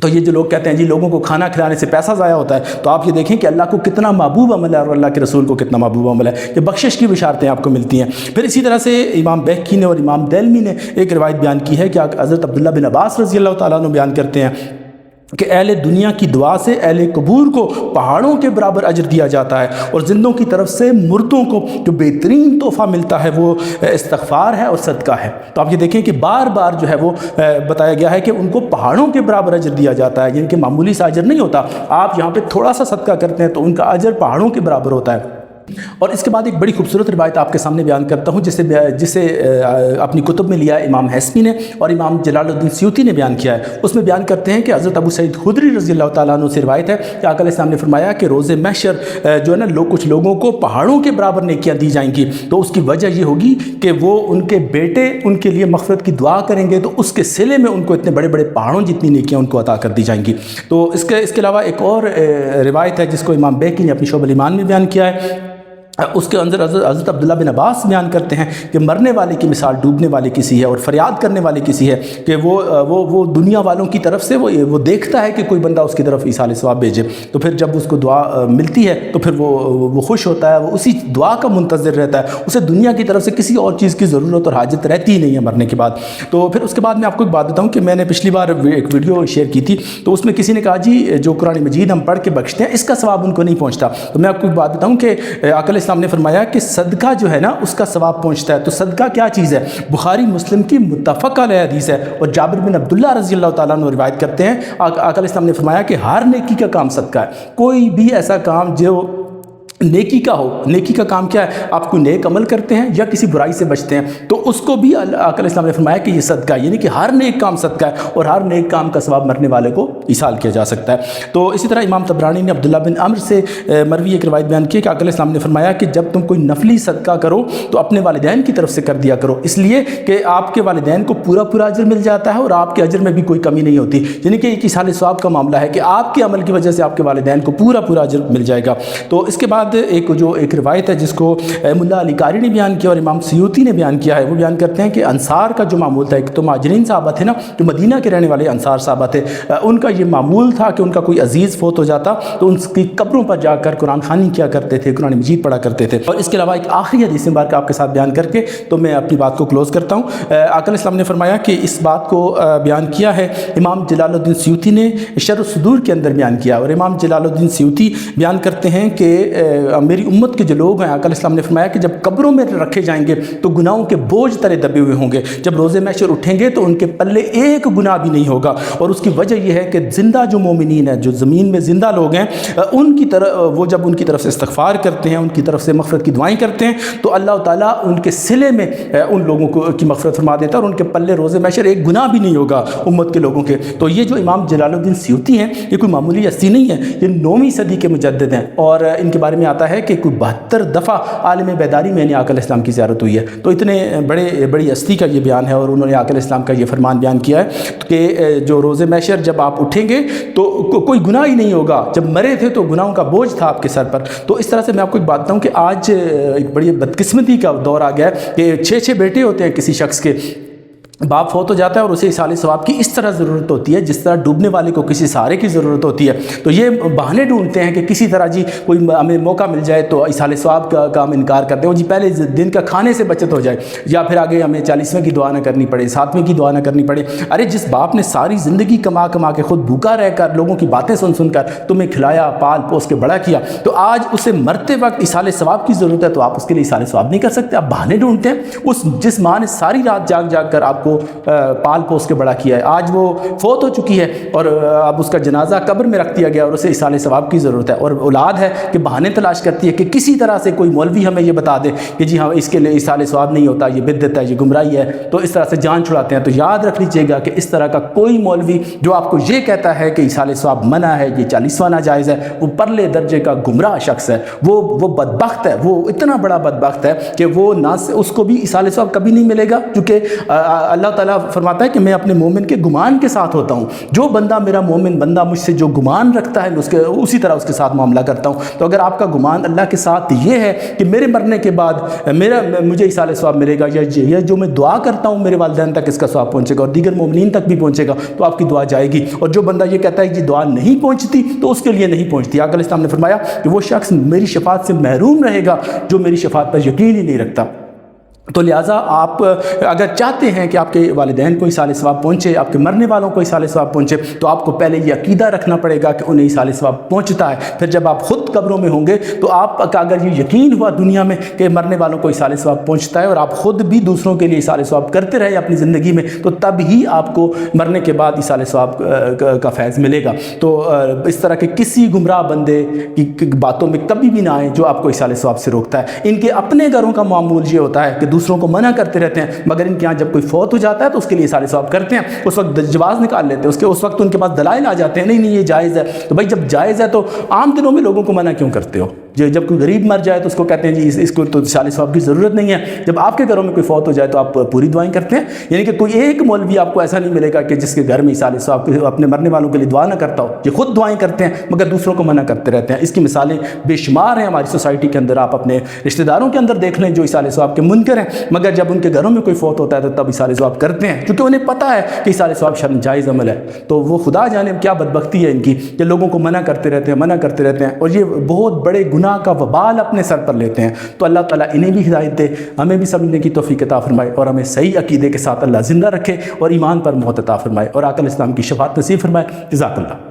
تو یہ جو لوگ کہتے ہیں جی لوگوں کو کھانا کھلانے سے پیسہ ضائع ہوتا ہے، تو آپ یہ دیکھیں کہ اللہ کو کتنا محبوب عمل ہے اور اللہ کے رسول کو کتنا محبوب عمل ہے، یہ بخشش کی بشارتیں آپ کو ملتی ہیں۔ پھر اسی طرح سے امام بیہقی نے اور امام دیلمی نے ایک روایت بیان کی ہے کہ حضرت عبداللہ بن عباس رضی اللہ تعالیٰ عنہ بیان کرتے ہیں کہ اہل دنیا کی دعا سے اہل قبور کو پہاڑوں کے برابر اجر دیا جاتا ہے، اور زندوں کی طرف سے مردوں کو جو بہترین تحفہ ملتا ہے وہ استغفار ہے اور صدقہ ہے۔ تو آپ یہ دیکھیں کہ بار بار جو ہے وہ بتایا گیا ہے کہ ان کو پہاڑوں کے برابر اجر دیا جاتا ہے، یعنی کہ معمولی سا اجر نہیں ہوتا، آپ یہاں پہ تھوڑا سا صدقہ کرتے ہیں تو ان کا اجر پہاڑوں کے برابر ہوتا ہے۔ اور اس کے بعد ایک بڑی خوبصورت روایت آپ کے سامنے بیان کرتا ہوں جسے اپنی کتب میں لیا امام حسمی نے اور امام جلال الدین سیوطی نے بیان کیا ہے۔ اس میں بیان کرتے ہیں کہ حضرت ابو سعید خدری رضی اللہ تعالیٰ عنہ سے روایت ہے کہ آقا علیہ السلام نے فرمایا کہ روز محشر جو ہے نا کچھ لوگوں کو پہاڑوں کے برابر نیکیاں دی جائیں گی، تو اس کی وجہ یہ ہوگی کہ وہ ان کے بیٹے ان کے لیے مغفرت کی دعا کریں گے، تو اس کے صلے میں ان کو اتنے بڑے بڑے پہاڑوں جتنی نیکیاں ان کو عطا کر دی جائیں گی۔ تو اس کے علاوہ ایک اور روایت ہے جس کو امام بیہقی نے اپنی شعب الایمان میں بیان کیا ہے۔ اس کے اندر حضرت عبداللہ بن عباس بیان کرتے ہیں کہ مرنے والے کی مثال ڈوبنے والے کسی ہے اور فریاد کرنے والے کسی ہے کہ وہ دنیا والوں کی طرف سے وہ دیکھتا ہے کہ کوئی بندہ اس کی طرف ایصال ثواب بھیجے، تو پھر جب اس کو دعا ملتی ہے تو پھر وہ خوش ہوتا ہے، وہ اسی دعا کا منتظر رہتا ہے، اسے دنیا کی طرف سے کسی اور چیز کی ضرورت اور حاجت رہتی ہی نہیں ہے مرنے کے بعد۔ تو پھر اس کے بعد میں آپ کو ایک بات بتاؤں کہ میں نے پچھلی بار ایک ویڈیو شیئر کی تھی، تو اس میں کسی نے کہا جی جو قرآن مجید ہم پڑھ کے بخشتے ہیں اس کا ثواب ان کو نہیں پہنچتا۔ تو میں آپ کو ایک بات بتاؤں کہ آقا علیہ السلام نے فرمایا کہ صدقہ جو ہے نا اس کا ثواب پہنچتا ہے۔ تو صدقہ کیا چیز ہے؟ بخاری مسلم کی متفق علیہ حدیث ہے، اور جابر بن عبداللہ رضی اللہ تعالیٰ عنہ روایت کرتے ہیں آقا علیہ السلام نے فرمایا کہ ہر نیکی کا کام صدقہ ہے۔ کوئی بھی ایسا کام جو نیکی کا ہو، نیکی کا کام کیا ہے؟ آپ کوئی نیک عمل کرتے ہیں یا کسی برائی سے بچتے ہیں تو اس کو بھی آقا علیہ السلام نے فرمایا کہ یہ صدقہ ہے، یعنی کہ ہر نیک کام صدقہ ہے اور ہر نیک کام کا ثواب مرنے والے کو ایصال کیا جا سکتا ہے۔ تو اسی طرح امام طبرانی نے عبداللہ بن عمر سے مروی ایک روایت بیان کی کہ آقا علیہ السلام نے فرمایا کہ جب تم کوئی نفلی صدقہ کرو تو اپنے والدین کی طرف سے کر دیا کرو، اس لیے کہ آپ کے والدین کو پورا اجر مل جاتا ہے اور آپ کے اجر میں بھی کوئی کمی نہیں ہوتی، یعنی کہ ایک ایصال ثواب کا معاملہ ہے کہ آپ کے عمل کی وجہ سے آپ کے والدین کو پورا اجر مل جائے گا۔ تو اس کے بعد ایک روایت ہے جس کو ملا علی قاری نے بیان کیا اور امام سیوطی نے بیان کیا ہے، وہ بیان کرتے ہیں کہ انصار کا جو معمول تھا، ایک تو مہاجرین صحابہ تھے نا جو مدینہ کے رہنے والے انصار صحابہ تھے، ان کا یہ معمول تھا کہ ان کا کوئی عزیز فوت ہو جاتا تو ان کی قبروں پر جا کر قرآن خوانی کیا کرتے تھے، قرآن مجید پڑھا کرتے تھے۔ اور اس کے علاوہ ایک آخری حدیث مبارکہ آپ کے ساتھ بیان کر کے تو میں اپنی بات کو کلوز کرتا ہوں۔ آقا علیہ السلام نے فرمایا کہ اس بات کو بیان کیا ہے امام جلال الدین سیوطی نے شرح الصدور کے اندر بیان کیا، اور امام جلال الدین سیوطی بیان کرتے ہیں کہ میری امت کے جو لوگ ہیں، آقا علیہ السلام نے فرمایا کہ جب قبروں میں رکھے جائیں گے تو گناہوں کے بوجھ تلے دبے ہوئے ہوں گے، جب روز محشر اٹھیں گے تو ان کے پلے ایک گناہ بھی نہیں ہوگا، اور اس کی وجہ یہ ہے کہ زندہ جو مومنین ہیں، جو زمین میں زندہ لوگ ہیں، ان کی طرف وہ جب ان کی طرف سے استغفار کرتے ہیں، ان کی طرف سے مغفرت کی دعائیں کرتے ہیں تو اللہ تعالیٰ ان کے صلے میں ان لوگوں کو کی مغفرت فرما دیتا ہے اور ان کے پلے روز محشر ایک گناہ بھی نہیں ہوگا امت کے لوگوں کے۔ تو یہ جو امام جلال الدین سیوطی ہیں یہ کوئی معمولی ہستی نہیں ہے، یہ 9ویں صدی کے مجدد ہیں، اور ان کے بارے میں آتا ہے کہ کوئی 72 دفعہ عالم بیداری میں نے آقا علیہ السلام کی زیارت ہوئی ہے۔ تو اتنے بڑی ہستی کا یہ بیان ہے، اور انہوں نے آقا علیہ السلام کا یہ فرمان بیان کیا ہے کہ جو روز محشر جب آپ اٹھیں گے تو کوئی گناہ ہی نہیں ہوگا، جب مرے تھے تو گناہوں کا بوجھ تھا آپ کے سر پر۔ تو اس طرح سے میں آپ کو ایک بات بتاؤں کہ آج ایک بڑی بدقسمتی کا دور آ گیا ہے کہ 6 بیٹے ہوتے ہیں کسی شخص کے، باپ فوت ہو جاتا ہے اور اسے ایصال ثواب کی اس طرح ضرورت ہوتی ہے جس طرح ڈوبنے والے کو کسی سہارے کی ضرورت ہوتی ہے۔ تو یہ بہانے ڈھونڈتے ہیں کہ کسی طرح جی کوئی ہمیں موقع مل جائے تو ایصال ثواب کا ہم انکار کرتے ہیں، جی پہلے دن کا کھانے سے بچت ہو جائے، یا پھر آگے ہمیں 40ویں کی دعا نہ کرنی پڑے، 7ویں کی دعا نہ کرنی پڑے۔ ارے جس باپ نے ساری زندگی کما کے خود بھوکا رہ کر لوگوں کی باتیں سن کر تمہیں کھلایا پال پوس کے بڑا کیا، تو آج اسے مرتے وقت ایصال ثواب کی ضرورت ہے تو آپ اس کے لیے ایصال ثواب نہیں کر سکتے، آپ بہانے ڈھونڈتے ہیں۔ جس ماں نے ساری رات جاگ کر آپ کو پال پوس کے بڑا کیا ہے، آج وہ فوت ہو چکی ہے اور اب اس کا جنازہ قبر میں رکھ دیا گیا اور اسے ایصال ثواب کی ضرورت ہے، اور اولاد ہے کہ بہانے تلاش کرتی ہے کہ کسی طرح سے کوئی مولوی ہمیں یہ بتا دے کہ جی ہاں اس کے لیے ایصال ثواب نہیں ہوتا، یہ بدعت ہے، یہ گمراہی ہے، تو اس طرح سے جان چھڑاتے ہیں۔ تو یاد رکھ لیجیے گا کہ اس طرح کا کوئی مولوی جو آپ کو یہ کہتا ہے کہ ایصال ثواب منع ہے، یہ 40واں ناجائز ہے، وہ پرلے درجے کا گمراہ شخص ہے، وہ بدبخت ہے، وہ اتنا بڑا بدبخت ہے کہ وہ نہ اس کو بھی ایصال ثواب کبھی نہیں ملے گا، کیونکہ اللہ تعالیٰ فرماتا ہے کہ میں اپنے مومن کے گمان کے ساتھ ہوتا ہوں، جو بندہ میرا مومن بندہ مجھ سے جو گمان رکھتا ہے میں اسی طرح اس کے ساتھ معاملہ کرتا ہوں۔ تو اگر آپ کا گمان اللہ کے ساتھ یہ ہے کہ میرے مرنے کے بعد مجھے ایصال ثواب ملے گا، یا جو میں دعا کرتا ہوں میرے والدین تک اس کا ثواب پہنچے گا اور دیگر مومنین تک بھی پہنچے گا، تو آپ کی دعا جائے گی۔ اور جو بندہ یہ کہتا ہے کہ دعا نہیں پہنچتی تو اس کے لیے نہیں پہنچتی۔ آقا علیہ السلام نے فرمایا کہ وہ شخص میری شفاعت سے محروم رہے گا جو میری شفاعت پر یقین ہی نہیں رکھتا۔ تو لہٰذا آپ اگر چاہتے ہیں کہ آپ کے والدین کو ایصال ثواب پہنچے، آپ کے مرنے والوں کو ایصال ثواب پہنچے، تو آپ کو پہلے یہ عقیدہ رکھنا پڑے گا کہ انہیں ایصال ثواب پہنچتا ہے۔ پھر جب آپ خود قبروں میں ہوں گے تو آپ کا اگر یہ یقین ہوا دنیا میں کہ مرنے والوں کو ایصال ثواب پہنچتا ہے اور آپ خود بھی دوسروں کے لیے ایصال ثواب کرتے رہے اپنی زندگی میں، تو تب ہی آپ کو مرنے کے بعد ایصال ثواب کا فیض ملے گا۔ تو اس طرح کے کسی گمراہ بندے کی باتوں میں کبھی بھی نہ آئیں جو آپ کو ایصال ثواب سے روکتا ہے۔ ان کے اپنے گھروں کا معمول یہ ہوتا ہے کہ دوسروں کو منع کرتے رہتے ہیں، مگر ان کے یہاں جب کوئی فوت ہو جاتا ہے تو اس کے لیے ایصال ثواب کرتے ہیں، اس وقت جواز نکال لیتے ہیں، اس وقت ان کے پاس دلائل آ جاتے ہیں، نہیں یہ جائز ہے۔ تو بھائی جب جائز ہے تو عام دنوں میں لوگوں کو منع کیوں کرتے ہو؟ جب کوئی غریب مر جائے تو اس کو کہتے ہیں جی اس کو تو ایصال ثواب کی ضرورت نہیں ہے۔ جب آپ کے گھروں میں کوئی فوت ہو جائے تو آپ پوری دعائیں کرتے ہیں۔ یعنی کہ کوئی ایک مولوی آپ کو ایسا نہیں ملے گا کہ جس کے گھر میں ایصال ثواب اپنے مرنے والوں کے لیے دعا نہ کرتا ہو، یہ خود دعائیں کرتے ہیں مگر دوسروں کو منع کرتے رہتے ہیں۔ اس کی مثالیں بے شمار ہیں ہماری سوسائٹی کے اندر، آپ اپنے رشتہ داروں کے اندر دیکھ لیں جو ایصال ثواب کے منکر ہیں، مگر جب ان کے گھروں میں کوئی فوت ہوتا ہے تو تب ایصال ثواب کرتے ہیں، کیونکہ انہیں پتہ ہے کہ ایصال ثواب شرعاً جائز عمل ہے۔ تو وہ خدا جانے کیا بدبختی ہے ان کی کہ لوگوں کو منع کرتے رہتے ہیں اور یہ بہت بڑے گناہ کا وبال اپنے سر پر لیتے ہیں۔ تو اللہ تعالیٰ انہیں بھی ہدایت دے، ہمیں بھی سمجھنے کی توفیق عطا فرمائے اور ہمیں صحیح عقیدے کے ساتھ اللہ زندہ رکھے اور ایمان پر موت عطا فرمائے اور آقا علیہ السلام کی شفاعت نصیب فرمائے۔ جزاک اللہ۔